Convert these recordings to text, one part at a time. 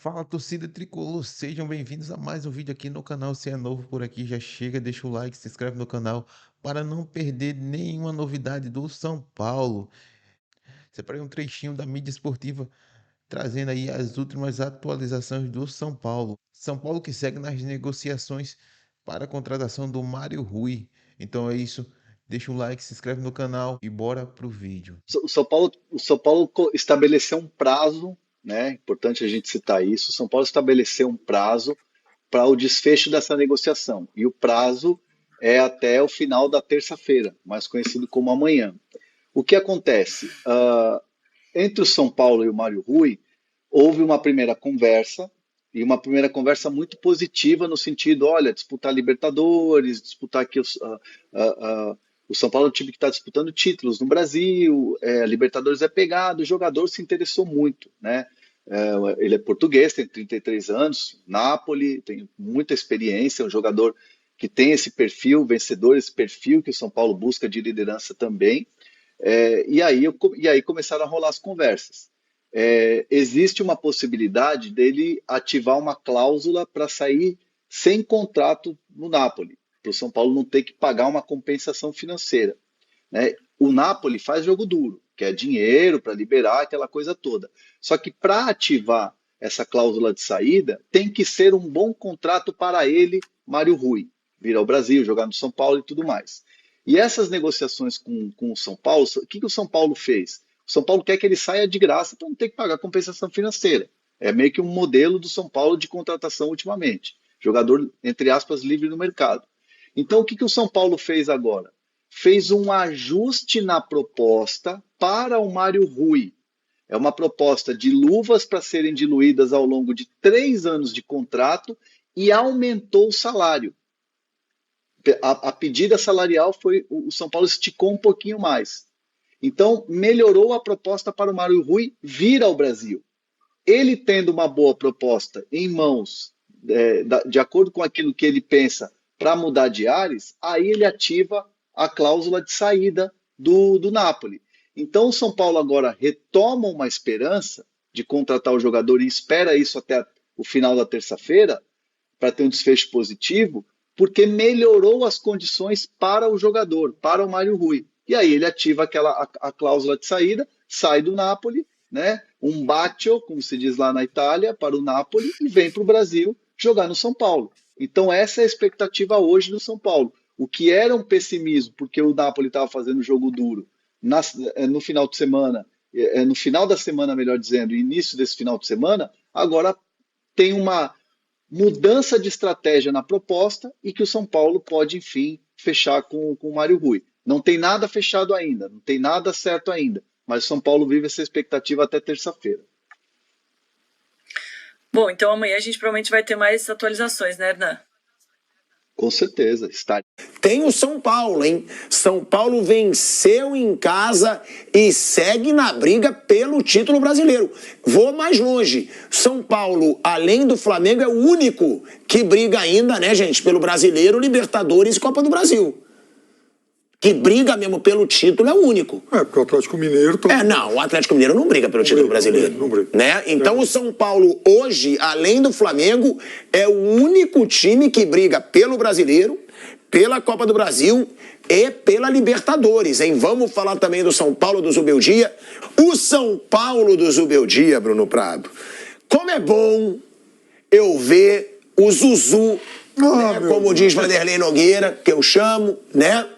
Fala, torcida tricolor, sejam bem-vindos a mais um vídeo aqui no canal. Se é novo por aqui, já chega, deixa o like, se inscreve no canal para não perder nenhuma novidade do São Paulo. Separei um trechinho da mídia esportiva trazendo aí as últimas atualizações do São Paulo. São Paulo que segue nas negociações para a contratação do Mário Rui. Então é isso, deixa o like, se inscreve no canal e bora pro vídeo. O São Paulo estabeleceu um prazo, né? Importante a gente citar isso. O São Paulo estabeleceu um prazo para o desfecho dessa negociação. E o prazo é até o final da terça-feira, mais conhecido como amanhã. O que acontece? Entre o São Paulo e o Mário Rui, houve uma primeira conversa, e uma primeira conversa muito positiva no sentido, olha, disputar Libertadores, disputar aqui o São Paulo é um time que está disputando títulos no Brasil, Libertadores é pegado, o jogador se interessou muito, né? Ele é português, tem 33 anos, Napoli, tem muita experiência, é um jogador que tem esse perfil vencedor, esse perfil que o São Paulo busca de liderança também. E aí começaram a rolar as conversas. Existe uma possibilidade dele ativar uma cláusula para sair sem contrato no Napoli, para o São Paulo não ter que pagar uma compensação financeira, né? O Napoli faz jogo duro, quer dinheiro para liberar aquela coisa toda. Só que para ativar essa cláusula de saída, tem que ser um bom contrato para ele, Mário Rui, vir ao Brasil, jogar no São Paulo e tudo mais. E essas negociações com o São Paulo, o que o São Paulo fez? O São Paulo quer que ele saia de graça para não ter que pagar compensação financeira. É meio que um modelo do São Paulo de contratação ultimamente. Jogador, entre aspas, livre no mercado. Então, o que o São Paulo fez agora? Fez um ajuste na proposta para o Mário Rui. É uma proposta de luvas para serem diluídas ao longo de 3 anos de contrato e aumentou o salário. A pedida salarial foi, o São Paulo esticou um pouquinho mais. Então, melhorou a proposta para o Mário Rui vir ao Brasil. Ele tendo uma boa proposta em mãos, de acordo com aquilo que ele pensa para mudar de ares, aí ele ativa a cláusula de saída do Napoli. Então, o São Paulo agora retoma uma esperança de contratar o jogador e espera isso até o final da terça-feira para ter um desfecho positivo, porque melhorou as condições para o jogador, para o Mário Rui. E aí ele ativa a cláusula de saída, sai do Napoli, né? Um bacio, como se diz lá na Itália, para o Napoli e vem para o Brasil jogar no São Paulo. Então essa é a expectativa hoje do São Paulo. O que era um pessimismo, porque o Napoli estava fazendo jogo duro no final de semana, no final da semana, melhor dizendo, início desse final de semana, agora tem uma mudança de estratégia na proposta e que o São Paulo pode, enfim, fechar com o Mário Rui. Não tem nada fechado ainda, não tem nada certo ainda, mas o São Paulo vive essa expectativa até terça-feira. Bom, então amanhã a gente provavelmente vai ter mais atualizações, né, Hernan? Com certeza, está. Tem o São Paulo, hein? São Paulo venceu em casa e segue na briga pelo título brasileiro. Vou mais longe. São Paulo, além do Flamengo, é o único que briga ainda, né, gente, pelo Brasileiro, Libertadores e Copa do Brasil. Que briga mesmo pelo título é o único. Porque o Atlético Mineiro... Não, o Atlético Mineiro não briga pelo título brasileiro. Não briga. Né? Então o São Paulo hoje, além do Flamengo, é o único time que briga pelo Brasileiro, pela Copa do Brasil e pela Libertadores, hein? Vamos falar também do São Paulo do Zubeldia. O São Paulo do Zubeldia, Bruno Prado. Como é bom eu ver o Zuzu, né? Como diz Vanderlei Nogueira, que eu chamo, né?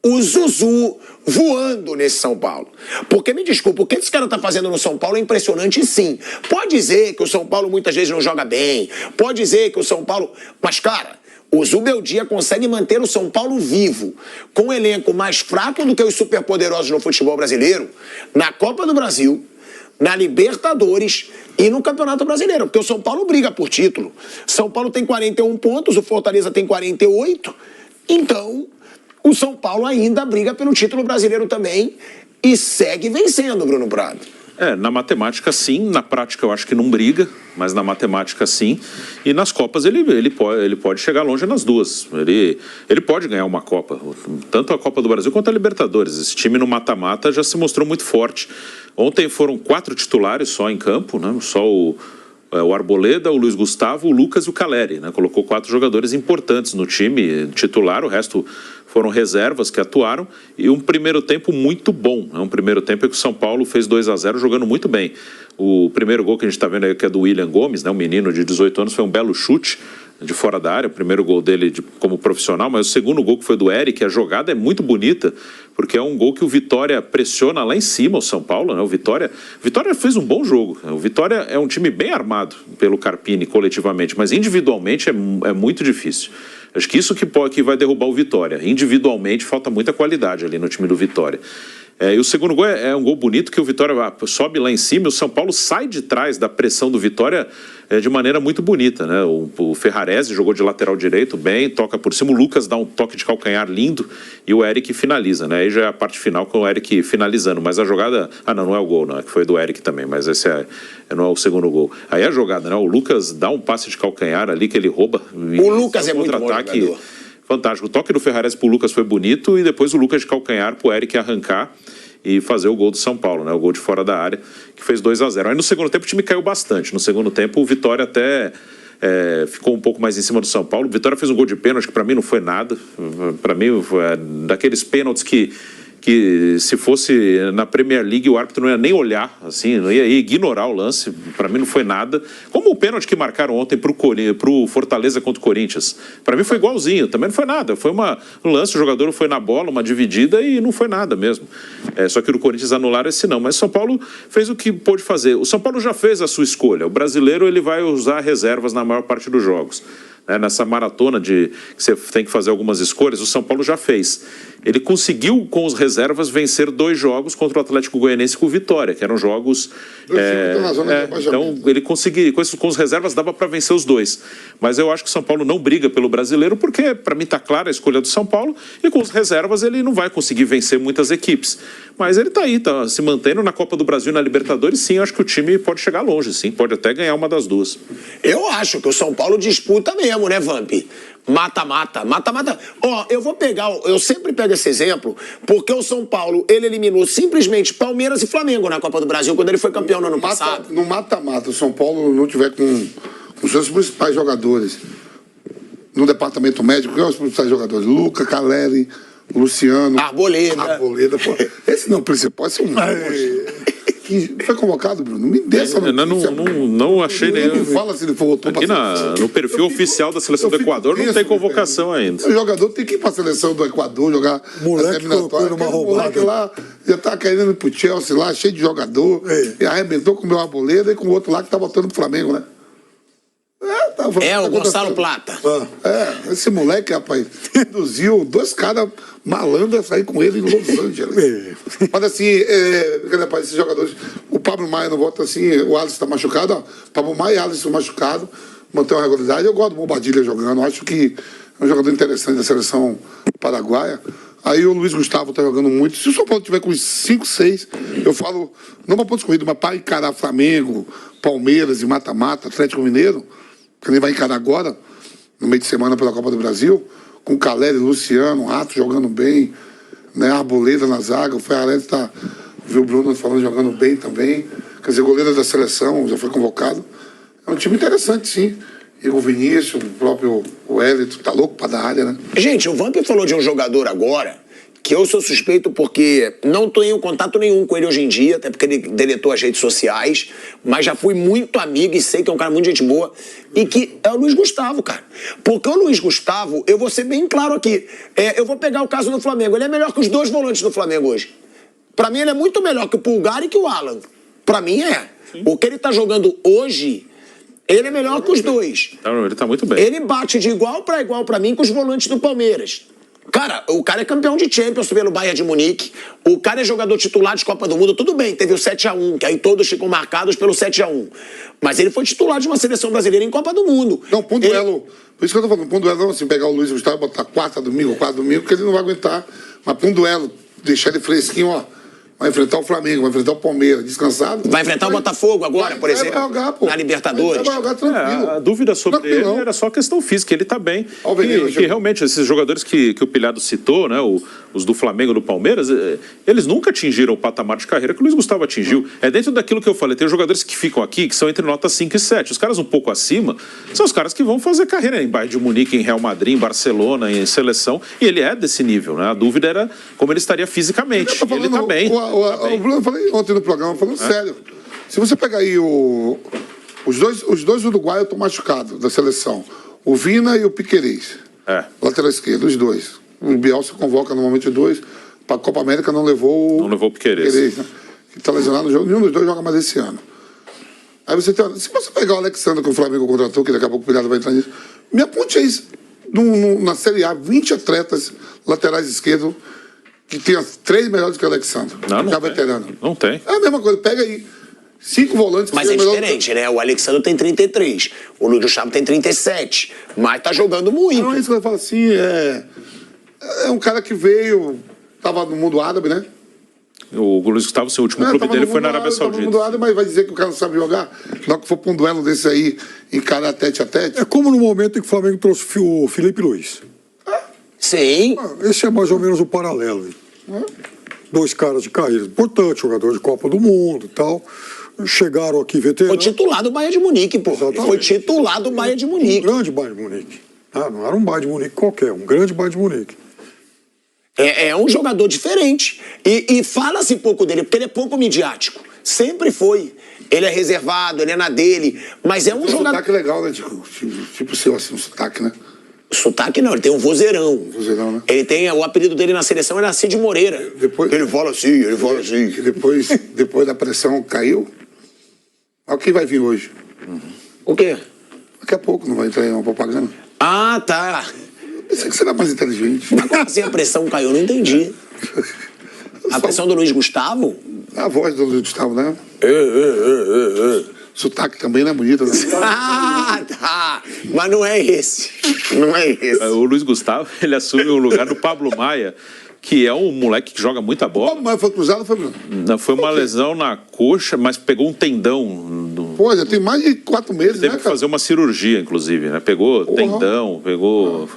O Zuzu voando nesse São Paulo. Porque, me desculpa, o que esse cara tá fazendo no São Paulo é impressionante, sim. Pode dizer que o São Paulo muitas vezes não joga bem, pode dizer que o São Paulo... Mas, cara, o Zubeldia consegue manter o São Paulo vivo, com um elenco mais fraco do que os superpoderosos no futebol brasileiro, na Copa do Brasil, na Libertadores e no Campeonato Brasileiro, porque o São Paulo briga por título. São Paulo tem 41 pontos, o Fortaleza tem 48, então... O São Paulo ainda briga pelo título brasileiro também e segue vencendo, Bruno Prado. Na matemática sim, na prática eu acho que não briga, mas na matemática sim. E nas Copas ele pode chegar longe nas duas. Ele pode ganhar uma Copa, tanto a Copa do Brasil quanto a Libertadores. Esse time no mata-mata já se mostrou muito forte. Ontem foram 4 titulares só em campo, né? Só o o Arboleda, o Luiz Gustavo, o Lucas e o Caleri, né? Colocou 4 jogadores importantes no time titular, o resto foram reservas que atuaram, e um primeiro tempo muito bom. Um primeiro tempo em que o São Paulo fez 2-0 jogando muito bem. O primeiro gol que a gente está vendo aí, que é do William Gomes, né? Um menino de 18 anos, foi um belo chute de fora da área, o primeiro gol dele como profissional, mas o segundo gol que foi do Eric, a jogada é muito bonita, porque é um gol que o Vitória pressiona lá em cima o São Paulo, né? O Vitória fez um bom jogo. O Vitória é um time bem armado pelo Carpini coletivamente, mas individualmente é muito difícil. Acho que isso que vai derrubar o Vitória. Individualmente falta muita qualidade ali no time do Vitória. E o segundo gol é um gol bonito, que o Vitória sobe lá em cima e o São Paulo sai de trás da pressão do Vitória de maneira muito bonita, né? O Ferrarese jogou de lateral direito bem, toca por cima, o Lucas dá um toque de calcanhar lindo e o Eric finaliza, né? Aí já é a parte final com o Eric finalizando, mas a jogada... não é o gol, não, que foi do Eric também, mas esse não é o segundo gol. Aí a jogada, né? O Lucas dá um passe de calcanhar ali que ele rouba. O Lucas é muito bom jogador. Fantástico. O toque do Ferrarese pro Lucas foi bonito e depois o Lucas de calcanhar pro Eric arrancar e fazer o gol do São Paulo, né? O gol de fora da área, que fez 2-0. Aí no segundo tempo o time caiu bastante. No segundo tempo o Vitória até ficou um pouco mais em cima do São Paulo. O Vitória fez um gol de pênalti que para mim não foi nada. Para mim foi daqueles pênaltis que se fosse na Premier League o árbitro não ia nem olhar, assim, não ia ignorar o lance. Para mim não foi nada. Como o pênalti que marcaram ontem pro Fortaleza contra o Corinthians. Para mim foi igualzinho, também não foi nada. Foi um lance, o jogador foi na bola, uma dividida e não foi nada mesmo. Só que o Corinthians anularam esse não. Mas o São Paulo fez o que pôde fazer. O São Paulo já fez a sua escolha. O brasileiro ele vai usar reservas na maior parte dos jogos. Nessa maratona que você tem que fazer algumas escolhas, o São Paulo já fez. Ele conseguiu, com os reservas, vencer 2 jogos contra o Atlético Goianiense e com o Vitória, que eram jogos... então, ele conseguiu, com os reservas, dava para vencer os 2. Mas eu acho que o São Paulo não briga pelo brasileiro, porque, para mim, está clara a escolha do São Paulo, e com os reservas ele não vai conseguir vencer muitas equipes. Mas ele está aí, está se mantendo na Copa do Brasil e na Libertadores, sim, eu acho que o time pode chegar longe, sim, pode até ganhar uma das duas. Eu acho que o São Paulo disputa mesmo, né, Vamp? Mata-mata. Eu vou pegar, eu sempre pego esse exemplo, porque o São Paulo, ele eliminou simplesmente Palmeiras e Flamengo na Copa do Brasil, quando ele foi campeão no ano passado. No mata-mata, o São Paulo não tiver com os seus principais jogadores no departamento médico, quem são os principais jogadores? Luca, Caleri, Luciano... Arboleda, pô. Esse não é o principal, esse é um... Foi convocado, Bruno? Me dê essa notícia. Não achei nenhum. Não fala se ele voltou aqui no perfil oficial da seleção do Equador não tem convocação ainda. O jogador tem que ir para a seleção do Equador jogar moleque eliminatória. O moleque lá já tá querendo ir pro Chelsea lá, cheio de jogador. E arrebentou com o meu Arboleda e com o outro lá que tá botando pro Flamengo, né? O Gonçalo Plata. Esse moleque, rapaz, induziu 2 caras malandros a sair com ele em Los Angeles. Mas assim, esses jogadores, o Pablo Maia não volta assim, o Alisson tá machucado, ó. Pablo Maia e Alisson machucado, mantém uma regularidade. Eu gosto do Bobadilha jogando, acho que é um jogador interessante da seleção paraguaia. Aí o Luiz Gustavo tá jogando muito. Se o São Paulo tiver com 5, 6, eu falo, não para pontos corridos, mas para encarar Flamengo, Palmeiras e mata-mata, Atlético Mineiro, que ele vai encarar agora, no meio de semana pela Copa do Brasil, com o Caleri, Luciano, Rato jogando bem, né, Arboleda na zaga, o Ferrarese viu o Bruno falando jogando bem também, quer dizer, goleiro da seleção, já foi convocado. É um time interessante, sim. E o Vinícius, o próprio Wellington, tá louco pra dar área, né? Gente, o Vamp falou de um jogador agora que eu sou suspeito porque não tô em contato nenhum com ele hoje em dia, até porque ele deletou as redes sociais, mas já fui muito amigo e sei que é um cara muito gente boa, e que é o Luiz Gustavo, cara. Porque o Luiz Gustavo, eu vou ser bem claro aqui, eu vou pegar o caso do Flamengo, ele é melhor que os 2 volantes do Flamengo hoje. Pra mim ele é muito melhor que o Pulgar e que o Alan. Pra mim é. Sim. O que ele tá jogando hoje, ele é melhor que os 2. Ele tá muito bem. Ele bate de igual pra mim com os volantes do Palmeiras. Cara, o cara é campeão de Champions pelo Bayern de Munique. O cara é jogador titular de Copa do Mundo. Tudo bem, teve o 7-1, que aí todos ficam marcados pelo 7-1. Mas ele foi titular de uma seleção brasileira em Copa do Mundo. Não, Ponduelo. Por isso que eu tô falando, Ponduelo não, assim, pegar o Luiz Gustavo e botar quarta domingo, porque ele não vai aguentar. Mas Ponduelo, deixar ele fresquinho, ó. vai enfrentar o Flamengo, vai enfrentar o Palmeiras, descansado. Vai enfrentar o Botafogo agora, por exemplo, vai jogar, pô. na Libertadores. Vai jogar tranquilo. A dúvida sobre Tranquilo. ele era só questão física, ele tá bem. Ó, o Veneno Que chegou. realmente, esses jogadores que o Pilhado citou, né, os do Flamengo e do Palmeiras, eles nunca atingiram o patamar de carreira que o Luiz Gustavo atingiu. É dentro daquilo que eu falei, tem jogadores que ficam aqui, que são entre nota 5 e 7. Os caras um pouco acima são os caras que vão fazer carreira em Bayern de Munique, em Real Madrid, em Barcelona, em seleção, e ele é desse nível, né? A dúvida era como ele estaria fisicamente. Eu tô E ele tá bem. Eu falei ontem no programa, falando sério. Se você pegar aí os dois uruguaios estão machucados da seleção. O Vina e o Piquerez. Lateral esquerdo, os dois. O Bielsa convoca normalmente os dois. Para a Copa América não levou o Piquerez. Né? Que está lesionado no jogo. Nenhum dos dois joga mais esse ano. Aí você tem. Se você pegar o Alexandre que o Flamengo contratou, que daqui a pouco o Pilhado vai entrar nisso, me aponte aí na Série A 20 atletas laterais esquerdos que tenha 3 melhores que o Alexandre. Não que é tem. veterano. Não tem. É a mesma coisa, pega aí 5 volantes. Mas é diferente, né? O Alexandre tem 33, o Luiz Gustavo tem 37, mas tá jogando muito. Não é isso que eu falo assim, é um cara que veio, tava no mundo árabe, né? O Luiz Gustavo, seu último clube dele foi na Arábia Tava no Saudita. mundo árabe, mas vai dizer que o cara não sabe jogar? Na hora que for pra um duelo desse aí, encarar tete a tete? É como no momento em que o Flamengo trouxe o Felipe Luiz. Sim. Esse é mais ou menos o paralelo. 2 caras de carreira importante, jogador de Copa do Mundo e tal. Chegaram aqui Foi veteranos. titular do Bayern de Munique, pô. Exatamente. Foi titular do Bayern de Um Munique. grande Bayern de Munique. Não era um Bayern de Munique qualquer, um grande Bayern de Munique. É um jogador diferente. E fala-se pouco dele, porque ele é pouco midiático. Sempre foi. Ele é reservado, ele é na dele. Mas é um Um jogador. sotaque legal, né? Tipo seu, assim, um sotaque, né? Sotaque não, ele tem um vozeirão. Vozeirão, né? Ele tem. O apelido dele na seleção era Cid Moreira. Depois- Ele fala assim, ele fala assim. Que depois da pressão caiu. Olha o que vai vir hoje. O quê? Daqui a pouco não vai entrar em uma propaganda. Ah, tá. Pensei que você era mais inteligente. Mas como assim a pressão caiu? Eu não entendi. A pressão do Luiz Gustavo? A voz do Gustavo, né? Sotaque também não é bonito, né? Ah, tá. Mas não é esse. Não é esse. O Luiz Gustavo, ele assume o lugar do Pablo Maia, que é um moleque que joga muita bola. Como mais foi cruzado, foi, Bruno? Foi uma lesão na coxa, mas pegou um tendão. Pô, já tem mais de 4 meses, Teve né, que cara? fazer uma cirurgia, inclusive, né? Pegou tendão, foi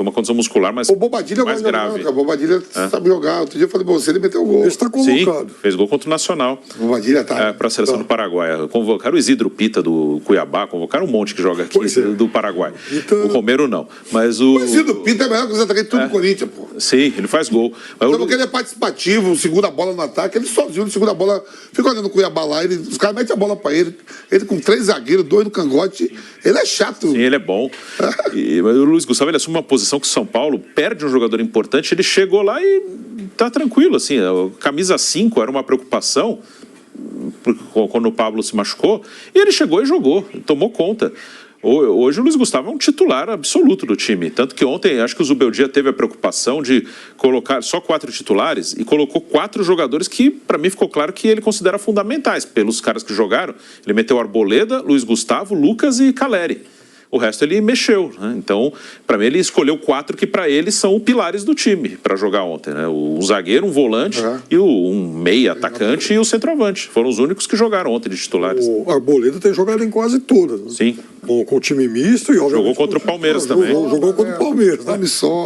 uma condição muscular mais, O Bobadilha mais agora grave. joga, o Bobadilha sabe jogar. Outro dia eu falei pra você, ele meteu o gol. Ele está Sim, convocado. fez gol contra o Nacional. O Bobadilha tá. Para a seleção do Paraguai. Convocaram o Isidro Pita do Cuiabá, convocaram um monte que joga aqui Pois é. do Paraguai. Então- O Romero não. Mas o. O Isidro Pinto é melhor que os atacantes tudo do Corinthians, pô. Sim, ele faz gol. Mas Só o- porque ele é participativo, segura a bola no ataque, ele sozinho segura a bola, fica olhando o Cuiabá lá, os caras metem a bola pra ele com 3 zagueiros, 2 no cangote, ele é chato. Sim, ele é bom. Mas o Luiz Gustavo, ele assume uma posição que o São Paulo perde um jogador importante, ele chegou lá e tá tranquilo, assim. A camisa 5 era uma preocupação quando o Pablo se machucou, e ele chegou e jogou, tomou conta. Hoje o Luiz Gustavo é um titular absoluto do time. Tanto que ontem, acho que o Zubeldia teve a preocupação de colocar só 4 titulares e colocou 4 jogadores que, para mim, ficou claro que ele considera fundamentais. Pelos caras que jogaram, ele meteu Arboleda, Luiz Gustavo, Lucas e Caleri. O resto ele mexeu, né? Então, para mim, ele escolheu 4 que para ele são pilares do time para jogar ontem, né? Um zagueiro, um volante e um meia atacante e o centroavante. Foram os únicos que jogaram ontem de titulares. O Arboleda tem jogado em quase todas. Né? Sim. Com o time misto e obviamente, Jogou contra o Palmeiras também. Jogou contra o Palmeiras. Né?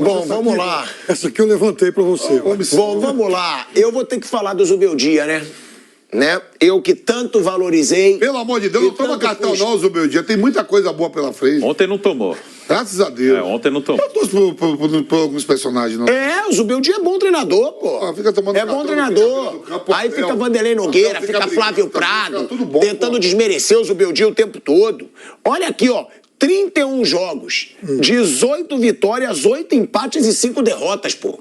Bom, vamos lá. Essa aqui eu levantei pra você. Bom, vamos lá. Eu vou ter que falar do Zubeldia, né? Eu que tanto valorizei. Pelo amor de Deus, não toma cartão não, Zubeldia, tem muita coisa boa pela frente. Ontem não tomou. Graças a Deus. Ontem não tomou. Eu torço por alguns personagens, não. O Zubeldia é bom treinador, pô. Fica tomando É bom cartão, treinador. fica no campo, Aí fica papel. Vanderlei Nogueira, Fica fica brigando, Flávio fica Prado, tudo bom, tentando pô. desmerecer o Zubeldia o tempo todo. Olha aqui, ó. 31 jogos, 18 vitórias, 8 empates e 5 derrotas, pô.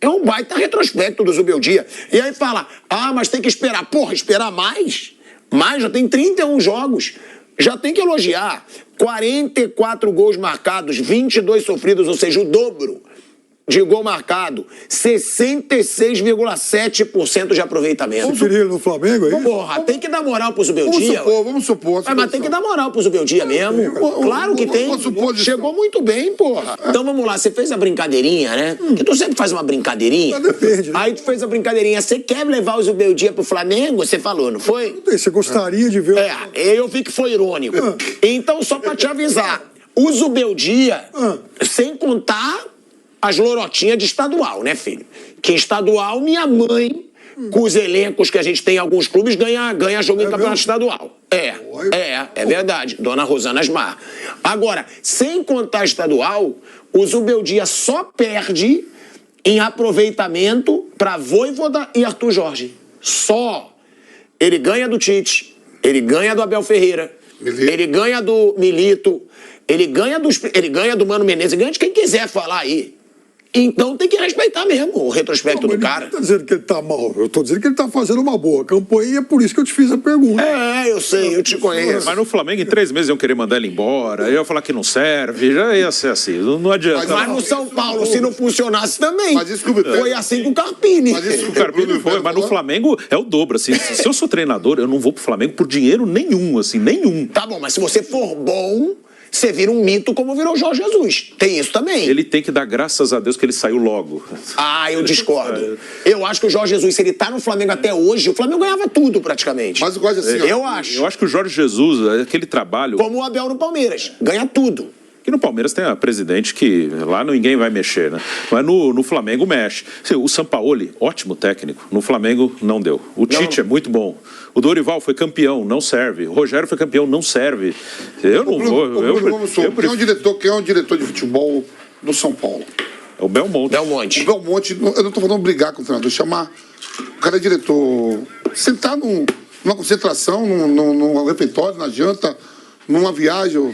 É um baita retrospecto do Zubeldia. E aí fala, mas tem que esperar. Porra, esperar mais? Mais, já tem 31 jogos. Já tem que elogiar. 44 gols marcados, 22 sofridos, ou seja, o dobro. de gol marcado, 66,7% de aproveitamento. Você queria ele no Flamengo, é isso? Porra, tem que dar moral pro Zubeldia. Vamos supor. Mas tem que dar moral pro Zubeldia mesmo. Claro que tem. Chegou muito bem, porra. Então vamos lá, você fez a brincadeirinha, né? Porque tu sempre faz uma brincadeirinha. Mas depende, né? Aí tu fez a brincadeirinha. Você quer levar o Zubeldia pro Flamengo? Você falou, não foi? Você gostaria de ver... Eu vi que foi irônico. Então, só pra te avisar, o Zubeldia, sem contar as lorotinhas de estadual, né, filho? Que estadual, minha mãe, com os elencos que a gente tem em alguns clubes, ganha jogo em campeonato estadual. É verdade. Dona Rosana Asmar. Agora, sem contar estadual, o Zubeldia só perde em aproveitamento para Vojvoda e Arthur Jorge. Só. Ele ganha do Tite, ele ganha do Abel Ferreira, ele ganha do Milito, ele ganha do Mano Menezes, ele ganha de quem quiser falar aí. Então tem que respeitar mesmo o retrospecto do cara. Não tá dizendo que ele tá mal, eu tô dizendo que ele tá fazendo uma boa campanha e é por isso que eu te fiz a pergunta. Eu sei, eu te conheço. Mas no Flamengo, em 3 meses, iam querer mandar ele embora, eu ia falar que não serve, já ia ser assim, não adianta. Mas no São Paulo, se não funcionasse também, Mas desculpe, foi assim com o Carpini. O Carpini foi, mas no Flamengo é o dobro, assim, se eu sou treinador, eu não vou pro Flamengo por dinheiro nenhum, assim, nenhum. Tá bom, mas se você for bom, você vira um mito como virou o Jorge Jesus. Tem isso também. Ele tem que dar graças a Deus que ele saiu logo. Eu discordo. Eu acho que o Jorge Jesus, se ele tá no Flamengo até hoje, o Flamengo ganhava tudo praticamente. Mas eu gosto assim, Eu acho. Eu acho que o Jorge Jesus, aquele trabalho... Como o Abel no Palmeiras, ganha tudo. Que no Palmeiras tem a presidente que lá ninguém vai mexer, né? Mas no Flamengo mexe. O Sampaoli, ótimo técnico. No Flamengo não deu. O Tite é muito bom. O Dorival foi campeão, não serve. O Rogério foi campeão, não serve. Eu não vou. Quem é o diretor de futebol do São Paulo? É o Belmonte. O Belmonte, eu não estou falando brigar com o treinador, chamar o cara é diretor, sentar numa concentração, num refeitório, na janta, numa viagem.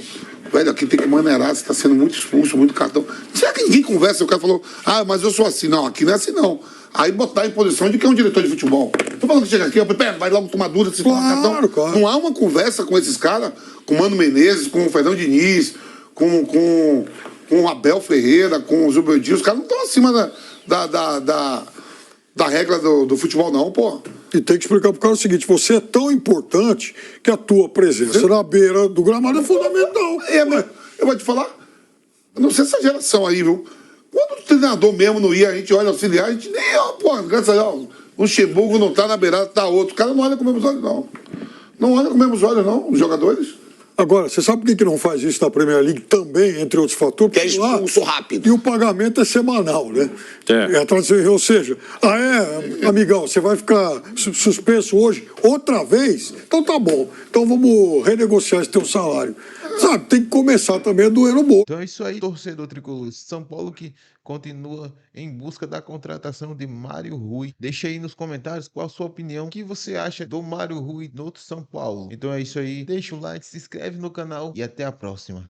Velho, aqui tem que maneirar, você está sendo muito expulso, muito cartão. Será que ninguém conversa? O cara falou, mas eu sou assim. Não, aqui não é assim, não. Aí botar em posição de que é um diretor de futebol. Tô falando que chega aqui, vai logo tomar dúvida se toma cartão. Claro. Não há uma conversa com esses caras, com o Mano Menezes, com o Fernando Diniz, com o Abel Ferreira, com o Zubeldia. Os caras não estão acima da regra do futebol, não, pô. E tem que explicar pro cara o seguinte, você é tão importante que a tua presença na beira do gramado é fundamental. Eu vou te falar, eu não sei essa geração aí, viu? Quando o treinador mesmo não ia, a gente olha auxiliar, a gente nem, graças a Deus, o Luxemburgo não tá na beirada, tá outro. O cara não olha com os mesmos olhos, não. Não olha com os mesmos olhos, não, os jogadores. Agora, você sabe por que não faz isso na Premier League também, entre outros fatores? Que é expulso rápido. E o pagamento é semanal, né? Ou seja, amigão, você vai ficar suspenso hoje outra vez? Então tá bom. Então vamos renegociar esse teu salário. Sabe, tem que começar também a doer no bolso. Então é isso aí, torcedor tricolor. São Paulo que continua em busca da contratação de Mário Rui. Deixa aí nos comentários qual a sua opinião. O que você acha do Mário Rui no São Paulo? Então é isso aí. Deixa o like, se inscreve no canal e até a próxima.